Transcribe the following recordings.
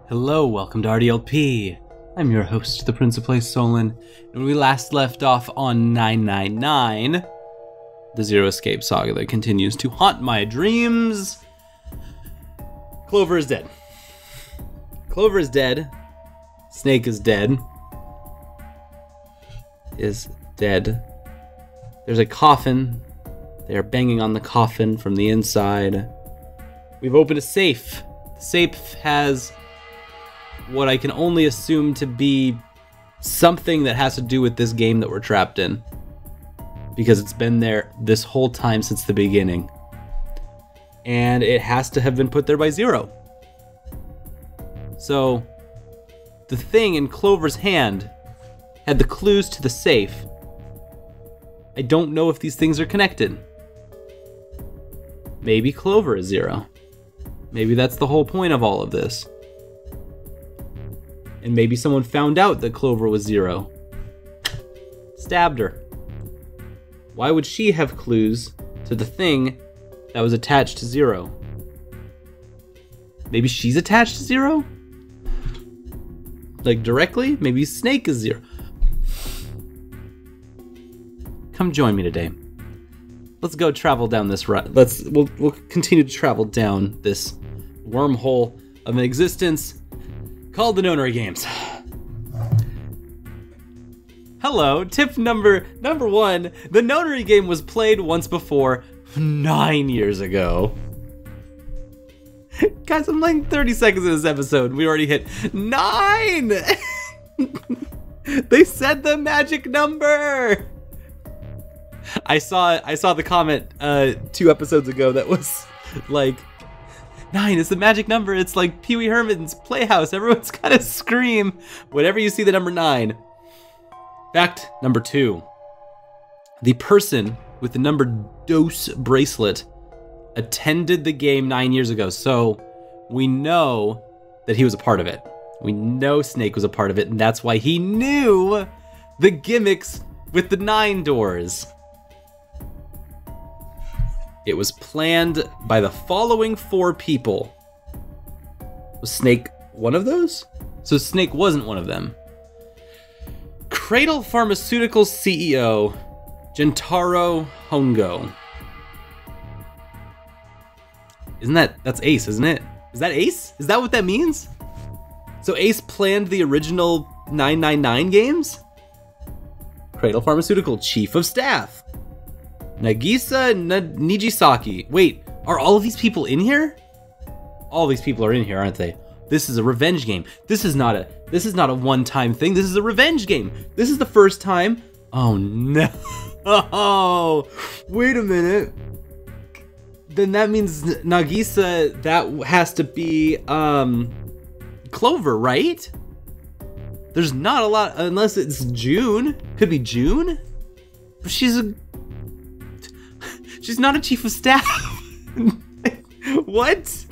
Hello, welcome to RDLP. I'm your host, the Prince of Play Solon, and when we last left off on 999, the Zero Escape saga that continues to haunt my dreams, Clover is dead. Clover is dead. Snake is dead. Is dead. There's a coffin. They are banging on the coffin from the inside. We've opened a safe. The safe has what I can only assume to be something that has to do with this game that we're trapped in, because it's been there this whole time since the beginning, and it has to have been put there by Zero. So the thing in Clover's hand had the clues to the safe. I don't know if these things are connected. Maybe Clover is Zero. Maybe that's the whole point of all of this. And maybe someone found out that Clover was Zero. Stabbed her. Why would she have clues to the thing that was attached to Zero? Maybe she's attached to Zero? Like directly? Maybe Snake is Zero. Come join me today. Let's go travel down this route. We'll continue to travel down this wormhole of an existence called the Nonary games. Hello, tip number one. The Nonary game was played once before 9 years ago. Guys, I'm like 30 seconds in this episode. We already hit 9! They said the magic number! I saw the comment 2 episodes ago that was like, 9 is the magic number. It's like Pee Wee Herman's Playhouse. Everyone's gotta scream whenever you see the number 9. Fact number 2. The person with the number dose bracelet attended the game 9 years ago, so we know that he was a part of it. We know Snake was a part of it, and that's why he knew the gimmicks with the 9 doors. It was planned by the following 4 people. Was Snake one of those? So Snake wasn't one of them. Cradle Pharmaceuticals CEO, Gentaro Hongo. That's Ace, isn't it? Is that Ace? Is that what that means? So Ace planned the original 999 games? Cradle Pharmaceutical Chief of Staff, Nagisa Nijisaki. Wait, are all of these people in here? All these people are in here, aren't they? This is a revenge game. This is not a one-time thing. This is a revenge game. This is the first time. Oh no. Oh, wait a minute. Then that means Nagisa, that has to be Clover, right? There's not a lot, unless it's June. Could be June? But she's not a chief of staff. What?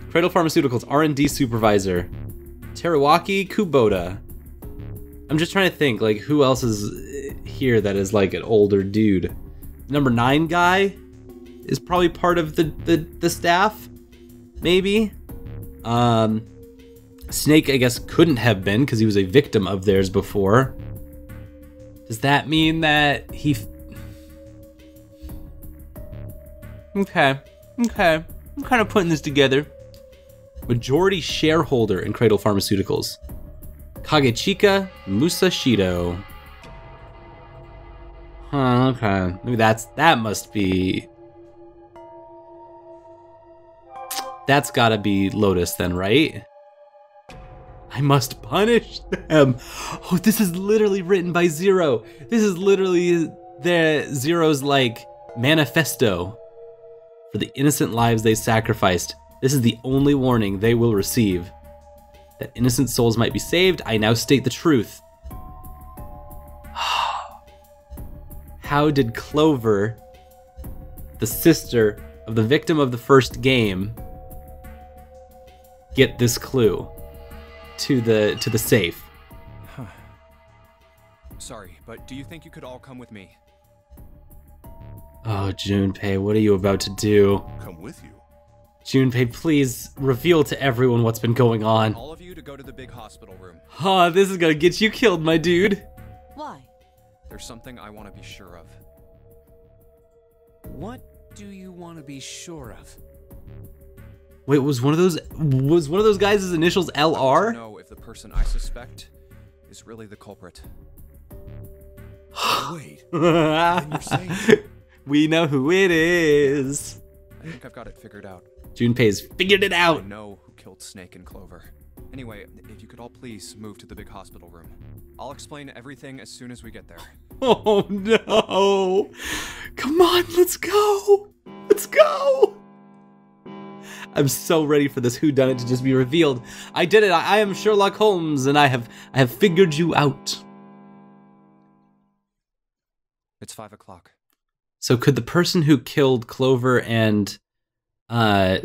Cradle Pharmaceuticals R&D supervisor, Teruaki Kubota. I'm just trying to think, like, who else is here that is like an older dude? Number 9 guy is probably part of the staff, maybe. Snake, I guess, couldn't have been because he was a victim of theirs before. Does that mean that he? Okay. I'm kind of putting this together. Majority shareholder in Cradle Pharmaceuticals, Kagechika Musashido. Huh, okay. Maybe that must be. That's gotta be Lotus then, right? I must punish them. Oh, this is literally written by Zero. This is literally Zero's like manifesto for the innocent lives they sacrificed. This is the only warning they will receive. That innocent souls might be saved, I now state the truth. How did Clover, the sister of the victim of the first game, get this clue to the safe? Sorry, but do you think you could all come with me? Oh, Junpei, what are you about to do? Come with you? Junpei, please reveal to everyone what's been going on. All of you to go to the big hospital room. Huh, this is gonna get you killed, my dude. Why? There's something I want to be sure of. What do you want to be sure of? Wait, was one of those guys' initials I want LR? to know if the person I suspect is really the culprit. Wait, then you're saying We know who it is. I think I've got it figured out. Junpei's figured it I out. know who killed Snake and Clover. Anyway, if you could all please move to the big hospital room. I'll explain everything as soon as we get there. Oh no! Come on, let's go! Let's go! I'm so ready for this whodunit to just be revealed. I did it. I am Sherlock Holmes, and I have figured you out. It's 5 o'clock. So could the person who killed Clover and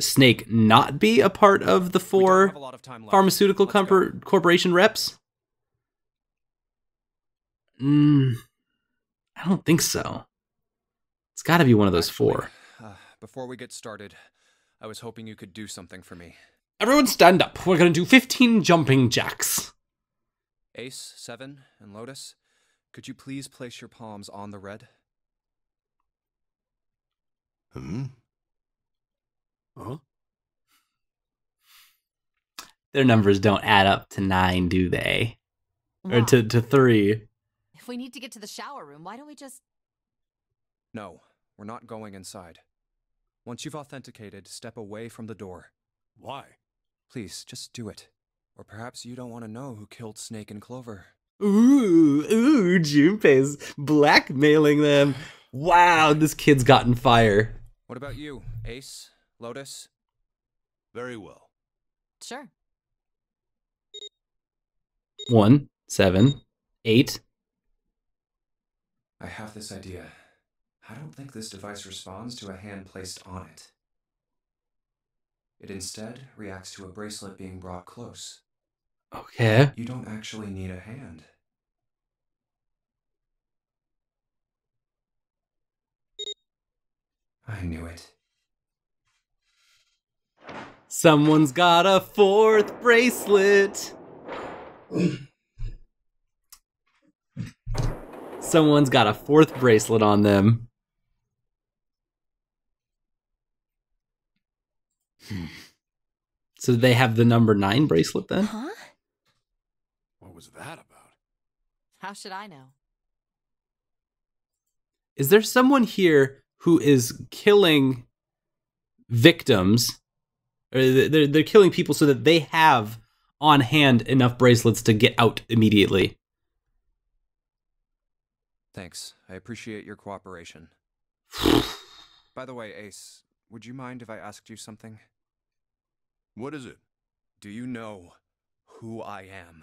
Snake not be a part of the We don't four have a lot of time left. pharmaceutical Let's go. corporation reps? I don't think so. It's got to be one of those four. Before we get started, I was hoping you could do something for me. Everyone stand up. We're going to do 15 jumping jacks. Ace, 7, and Lotus, could you please place your palms on the red? Huh? Their numbers don't add up to 9, do they? Or Why? to 3. If we need to get to the shower room, why don't we just... No, we're not going inside. Once you've authenticated, step away from the door. Why? Please, just do it. Or perhaps you don't want to know who killed Snake and Clover. Ooh, Junpei's blackmailing them. Wow, this kid's gotten fire. What about you, Ace, Lotus? Very well. Sure. 1, 7, 8. I have this idea. I don't think this device responds to a hand placed on it. It instead reacts to a bracelet being brought close. Okay. You don't actually need a hand. I knew it. Someone's got a 4th bracelet. Someone's got a 4th bracelet on them. So they have the number 9 bracelet then? Huh? What was that about? How should I know? Is there someone here who is killing victims? Or they're killing people so that they have on hand enough bracelets to get out immediately. Thanks. I appreciate your cooperation. By the way, Ace, would you mind if I asked you something? What is it? Do you know who I am?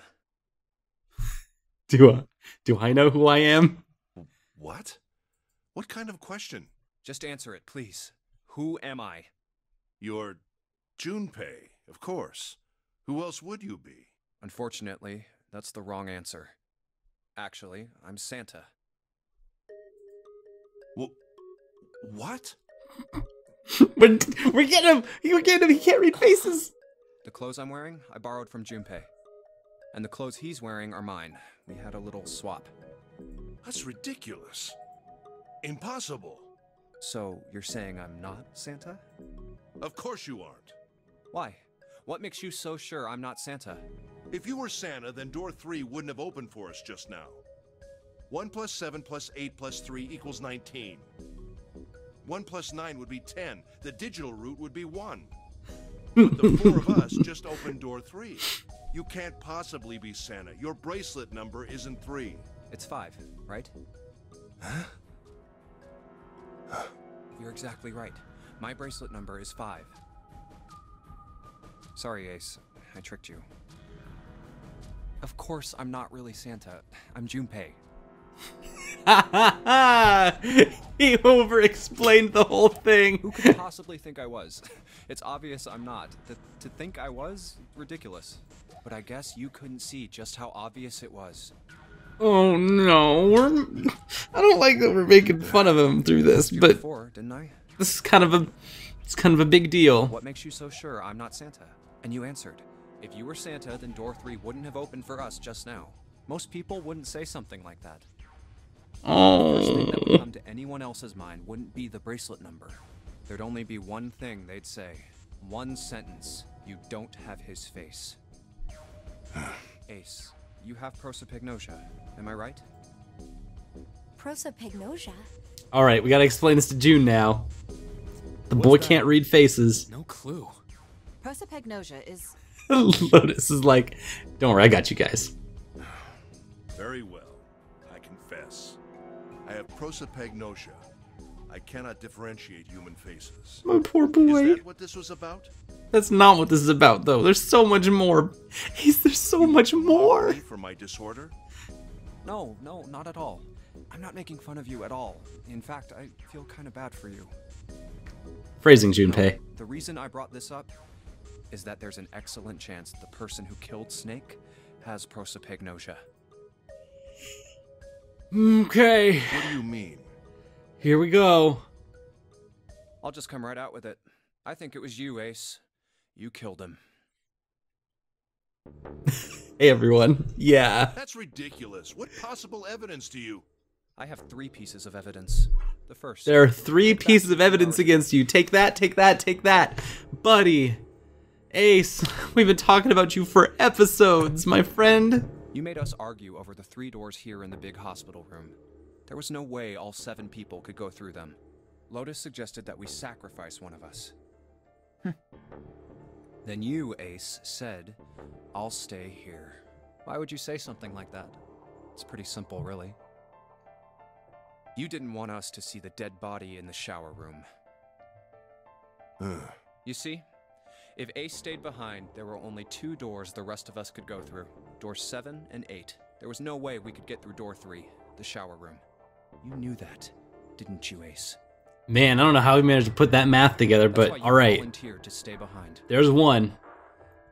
Do I know who I am? What? What kind of question? Just answer it, please. Who am I? You're Junpei, of course. Who else would you be? Unfortunately, that's the wrong answer. Actually, I'm Santa. What? We're getting him! We're getting him! He can't read faces! The clothes I'm wearing, I borrowed from Junpei. And the clothes he's wearing are mine. We had a little swap. That's ridiculous. Impossible. So, you're saying I'm not Santa? Of course you aren't. Why? What makes you so sure I'm not Santa? If you were Santa, then door 3 wouldn't have opened for us just now. 1 plus 7 plus 8 plus 3 equals 19. 1 plus 9 would be 10. The digital route would be 1. But the 4 of us just opened door 3. You can't possibly be Santa. Your bracelet number isn't 3. It's 5, right? Huh? You're exactly right. My bracelet number is 5. Sorry, Ace. I tricked you. Of course, I'm not really Santa. I'm Junpei. He over-explained the whole thing. Who could possibly think I was? It's obvious I'm not. To think I was? Ridiculous. But I guess you couldn't see just how obvious it was. Oh no, I don't like that we're making fun of him through this, You but before, didn't I? this is kind of a It's kind of a big deal. What makes you so sure I'm not Santa? And you answered, if you were Santa, then door 3 wouldn't have opened for us just now. Most people wouldn't say something like that. The first thing that would come to anyone else's mind wouldn't be the bracelet number. There'd only be one thing they'd say. One sentence. You don't have his face. Ace, you have prosopagnosia, am I right? Prosopagnosia? All right, we gotta explain this to June now. The boy can't read faces. No clue. Prosopagnosia is... Lotus is like, don't worry, I got you guys. Very well. I confess. I have prosopagnosia. I cannot differentiate human faces. My poor boy. Is that what this was about? That's not what this is about, though. There's so much more. There's so much more. For my disorder? No, not at all. I'm not making fun of you at all. In fact, I feel kind of bad for you. Phrasing, Junpei. The reason I brought this up is that there's an excellent chance the person who killed Snake has prosopagnosia. Okay. What do you mean? Here we go. I'll just come right out with it. I think it was you, Ace. You killed him. Hey, everyone. Yeah. That's ridiculous. What possible evidence do you... I have 3 pieces of evidence. The first... There are 3 pieces of evidence against you. Take that, take that, take that. Buddy. Ace, we've been talking about you for episodes, my friend. You made us argue over the 3 doors here in the big hospital room. There was no way all 7 people could go through them. Lotus suggested that we sacrifice one of us. Then you, Ace, said, I'll stay here. Why would you say something like that? It's pretty simple, really. You didn't want us to see the dead body in the shower room. You see, if Ace stayed behind, there were only 2 doors the rest of us could go through. Doors 7 and 8. There was no way we could get through door 3, the shower room. You knew that, didn't you, Ace? Man, I don't know how we managed to put that math together, but all right. Volunteered to stay behind. There's one.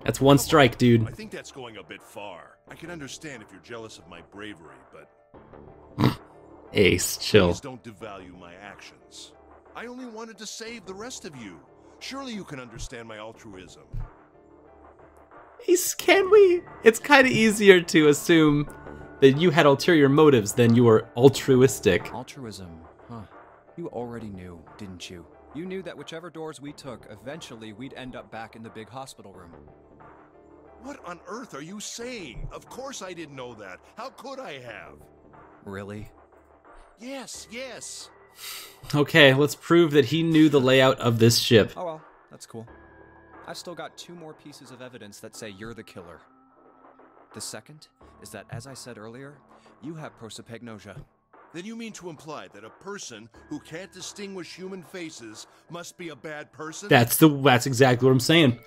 That's 1 strike, dude. I think that's going a bit far. I can understand if you're jealous of my bravery, but... Ace, chill. Please don't devalue my actions. I only wanted to save the rest of you. Surely you can understand my altruism. Ace, can we? It's kind of easier to assume that you had ulterior motives than you were altruistic. Altruism, huh? You already knew, didn't you? You knew that whichever doors we took, eventually we'd end up back in the big hospital room. What on earth are you saying? Of course I didn't know that. How could I have? Really? Yes. Okay, let's prove that he knew the layout of this ship. Oh well, that's cool. I've still got 2 more pieces of evidence that say you're the killer. The second is that, as I said earlier, you have prosopagnosia. Then you mean to imply that a person who can't distinguish human faces must be a bad person? That's exactly what I'm saying.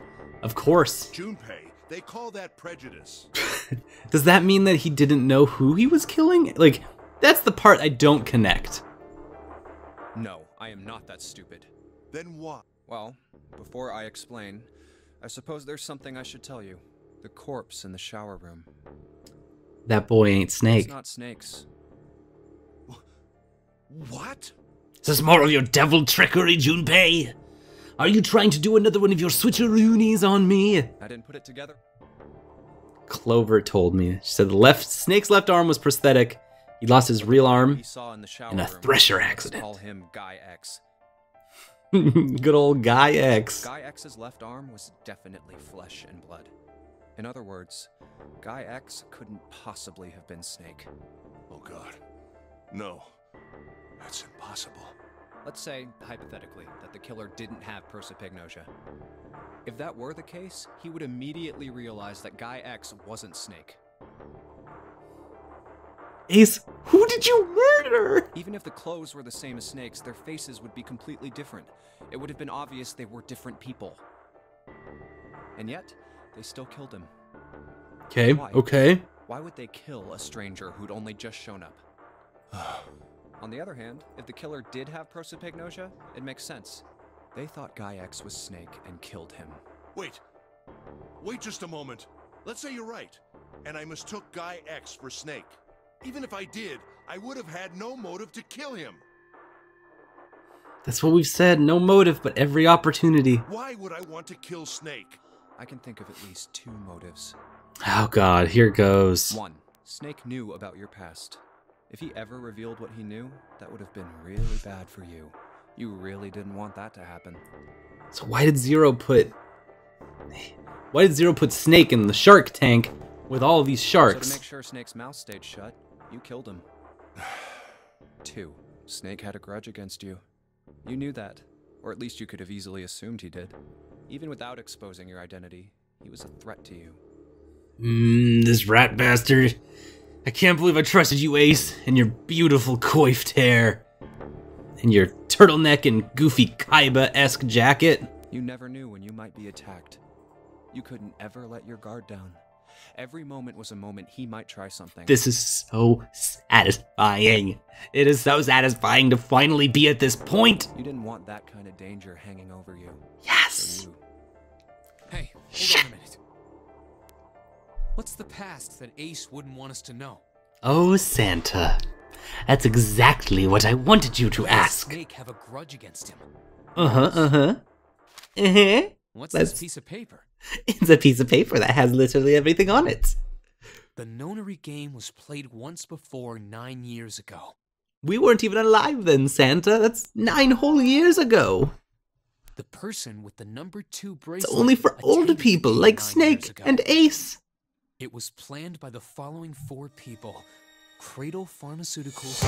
Of course. Junpei, they call that prejudice. Does that mean that he didn't know who he was killing? Like, that's the part I don't connect. No, I am not that stupid. Then what? Well, before I explain, I suppose there's something I should tell you. The corpse in the shower room. That boy ain't Snake. It's not Snake's. What? Is this more of your devil trickery, Junpei? Are you trying to do another one of your switcheroonies on me? I didn't put it together. Clover told me. She said Snake's left arm was prosthetic. He lost his real arm He saw in the shower in a room. thresher Let's accident. call him Guy X. Good old Guy X. Guy X's left arm was definitely flesh and blood. In other words, Guy X couldn't possibly have been Snake. Oh God. No. That's impossible. Let's say, hypothetically, that the killer didn't have prosopagnosia. If that were the case, he would immediately realize that Guy X wasn't Snake. Ace, who did you murder? Even if the clothes were the same as Snake's, their faces would be completely different. It would have been obvious they were different people. And yet, they still killed him. Okay, Why? okay. Why would they kill a stranger who'd only just shown up? On the other hand, if the killer did have prosopagnosia, it makes sense. They thought Guy X was Snake and killed him. Wait just a moment. Let's say you're right, and I mistook Guy X for Snake. Even if I did, I would have had no motive to kill him. That's what we've said. No motive, but every opportunity. Why would I want to kill Snake? I can think of at least 2 motives. Oh god, here goes. 1. Snake knew about your past. If he ever revealed what he knew, that would have been really bad for you. You really didn't want that to happen. So why did Zero put Snake in the shark tank with all these sharks? So to make sure Snake's mouth stayed shut, you killed him. 2. Snake had a grudge against you. You knew that, or at least you could have easily assumed he did. Even without exposing your identity, he was a threat to you. This rat bastard. I can't believe I trusted you, Ace, and your beautiful coiffed hair. And your turtleneck and goofy Kaiba-esque jacket. You never knew when you might be attacked. You couldn't ever let your guard down. Every moment was a moment he might try something. This is so satisfying. It is so satisfying to finally be at this point. You didn't want that kind of danger hanging over you. Yes. Hey, hold on a minute. What's the past that Ace wouldn't want us to know? Oh, Santa. That's exactly what I wanted you to Does ask. Snake have a grudge against him? What's That's- this piece of paper? It's a piece of paper that has literally everything on it. The Nonary game was played once before 9 years ago. We weren't even alive then, Santa. That's 9 whole years ago. The person with the number 2 It's bracelet only for old attended the people game like 9 years Snake ago. and Ace. It was planned by the following 4 people. Cradle Pharmaceuticals,